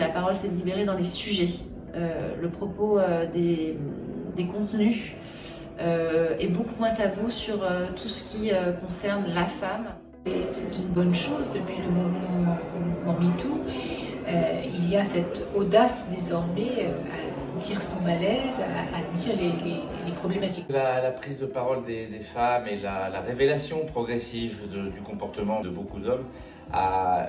la parole s'est libérée dans les sujets. Le propos des contenus est beaucoup moins tabou sur tout ce qui concerne la femme. C'est une bonne chose depuis le mouvement MeToo. Il y a cette audace désormais à dire son malaise, à dire les problématiques. La prise de parole des femmes et la révélation progressive du comportement de beaucoup d'hommes a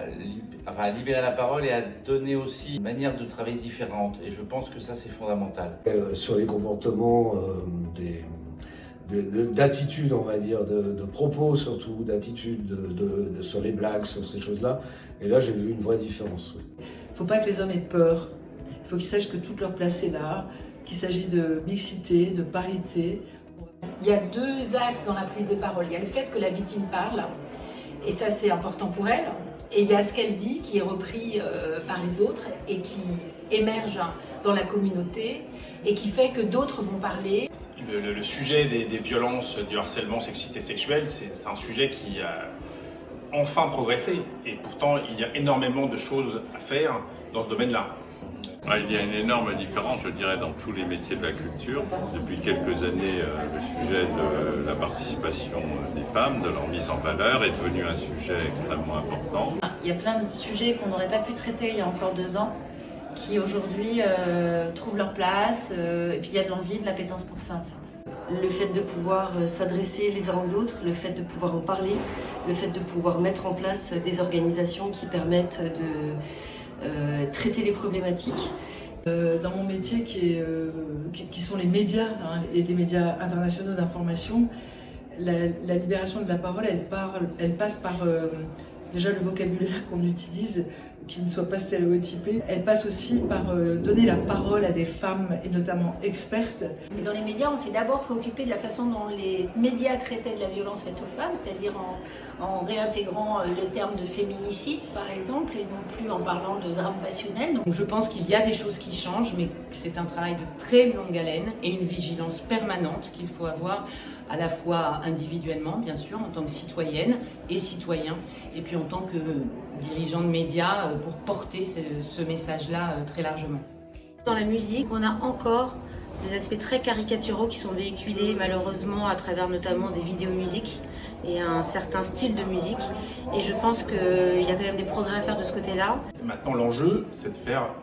libéré la parole et a donné aussi une manière de travailler différente. Et je pense que ça, c'est fondamental. Sur les comportements d'attitude, on va dire, de propos surtout, d'attitude sur les blagues, sur ces choses-là. Et là, j'ai vu une vraie différence. Il ne faut pas que les hommes aient peur. Il faut qu'ils sachent que toute leur place est là, qu'il s'agit de mixité, de parité. Il y a deux axes dans la prise de parole. Il y a le fait que la victime parle, et ça c'est important pour elle. Et il y a ce qu'elle dit qui est repris par les autres et qui émerge dans la communauté et qui fait que d'autres vont parler. Le sujet des violences, du harcèlement sexiste et sexuel, c'est un sujet qui a enfin progressé. Et pourtant, il y a énormément de choses à faire dans ce domaine-là. Il y a une énorme différence, je dirais, dans tous les métiers de la culture. Depuis quelques années, le sujet de la participation des femmes, de leur mise en valeur, est devenu un sujet extrêmement important. Il y a plein de sujets qu'on n'aurait pas pu traiter il y a encore 2 ans, qui aujourd'hui trouvent leur place, et puis il y a de l'envie, de l'appétence pour ça en fait. Le fait de pouvoir s'adresser les uns aux autres, le fait de pouvoir en parler, le fait de pouvoir mettre en place des organisations qui permettent de traiter les problématiques. Dans mon métier qui sont les médias et des médias internationaux d'information, la libération de la parole, elle passe par déjà le vocabulaire qu'on utilise, qui ne soit pas stéréotypé. Elle passe aussi par donner la parole à des femmes, et notamment expertes. Mais dans les médias, on s'est d'abord préoccupé de la façon dont les médias traitaient de la violence faite aux femmes, c'est-à-dire en réintégrant le terme de féminicide, par exemple, et non plus en parlant de drame passionnel. Donc je pense qu'il y a des choses qui changent, mais c'est un travail de très longue haleine et une vigilance permanente qu'il faut avoir à la fois individuellement, bien sûr, en tant que citoyenne et citoyen, et puis en tant que dirigeant de médias pour porter ce message-là très largement. Dans la musique, on a encore des aspects très caricaturaux qui sont véhiculés malheureusement à travers notamment des vidéos musiques et un certain style de musique. Et je pense qu'il y a quand même des progrès à faire de ce côté-là. Maintenant, l'enjeu, c'est de faire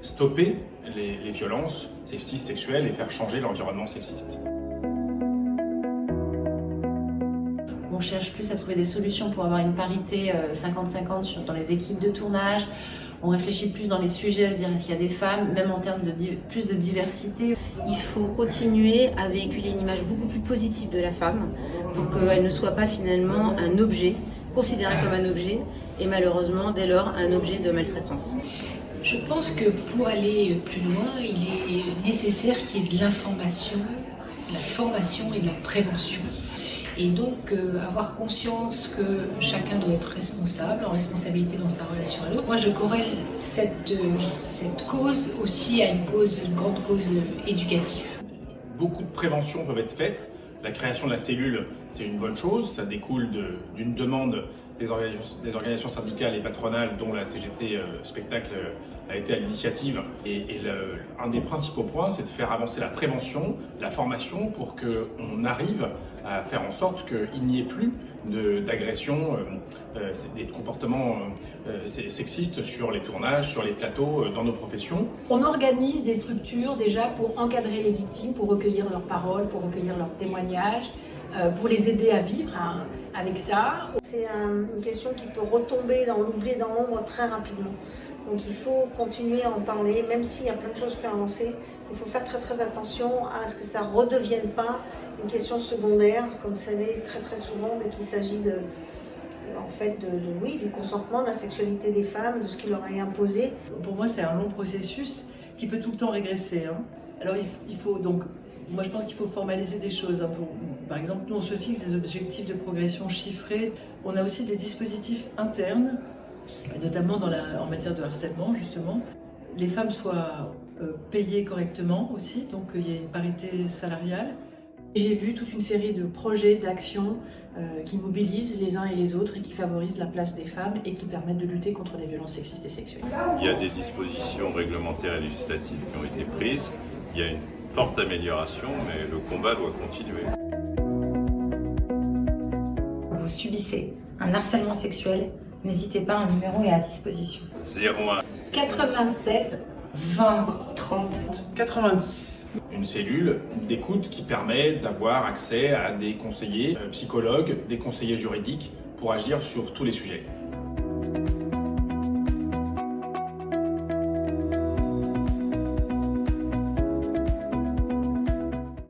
stopper les violences sexistes, sexuelles et faire changer l'environnement sexiste. On cherche plus à trouver des solutions pour avoir une parité 50-50 dans les équipes de tournage. On réfléchit plus dans les sujets à se dire s'il y a des femmes, même en termes de plus de diversité. Il faut continuer à véhiculer une image beaucoup plus positive de la femme pour qu'elle ne soit pas finalement un objet, considéré comme un objet, et malheureusement dès lors un objet de maltraitance. Je pense que pour aller plus loin, il est nécessaire qu'il y ait de l'information, de la formation et de la prévention. Et donc avoir conscience que chacun doit être responsable, en responsabilité dans sa relation à l'autre. Moi je corrèle cette cause aussi à une grande cause éducative. Beaucoup de préventions peuvent être faites. La création de la cellule, c'est une bonne chose. Ça découle d'une demande des organisations syndicales et patronales dont la CGT Spectacle a été à l'initiative. Et un des principaux points, c'est de faire avancer la prévention, la formation pour qu'on arrive à faire en sorte qu'il n'y ait plus d'agressions, des comportements sexistes sur les tournages, sur les plateaux, dans nos professions. On organise des structures déjà pour encadrer les victimes, pour recueillir leurs paroles, pour recueillir leurs témoignages, pour les aider à vivre avec ça. C'est une question qui peut retomber dans l'oubli, dans l'ombre très rapidement. Donc il faut continuer à en parler, même s'il y a plein de choses qui ont avancé. Il faut faire très très attention à ce que ça ne redevienne pas une question secondaire, comme ça l'est très très souvent, mais qu'il s'agit du consentement, de la sexualité des femmes, de ce qui leur est imposé. Pour moi, c'est un long processus qui peut tout le temps régresser. Alors il faut donc, moi je pense qu'il faut formaliser des choses. Par exemple, nous on se fixe des objectifs de progression chiffrés. On a aussi des dispositifs internes, notamment en matière de harcèlement justement. Les femmes soient payées correctement aussi, donc il y ait une parité salariale. J'ai vu toute une série de projets, d'actions qui mobilisent les uns et les autres et qui favorisent la place des femmes et qui permettent de lutter contre les violences sexistes et sexuelles. Il y a des dispositions réglementaires et législatives qui ont été prises. Il y a une forte amélioration, mais le combat doit continuer. Vous subissez un harcèlement sexuel, n'hésitez pas, un numéro est à disposition. 01 87 20 30 90. Une cellule d'écoute qui permet d'avoir accès à des conseillers psychologues, des conseillers juridiques pour agir sur tous les sujets.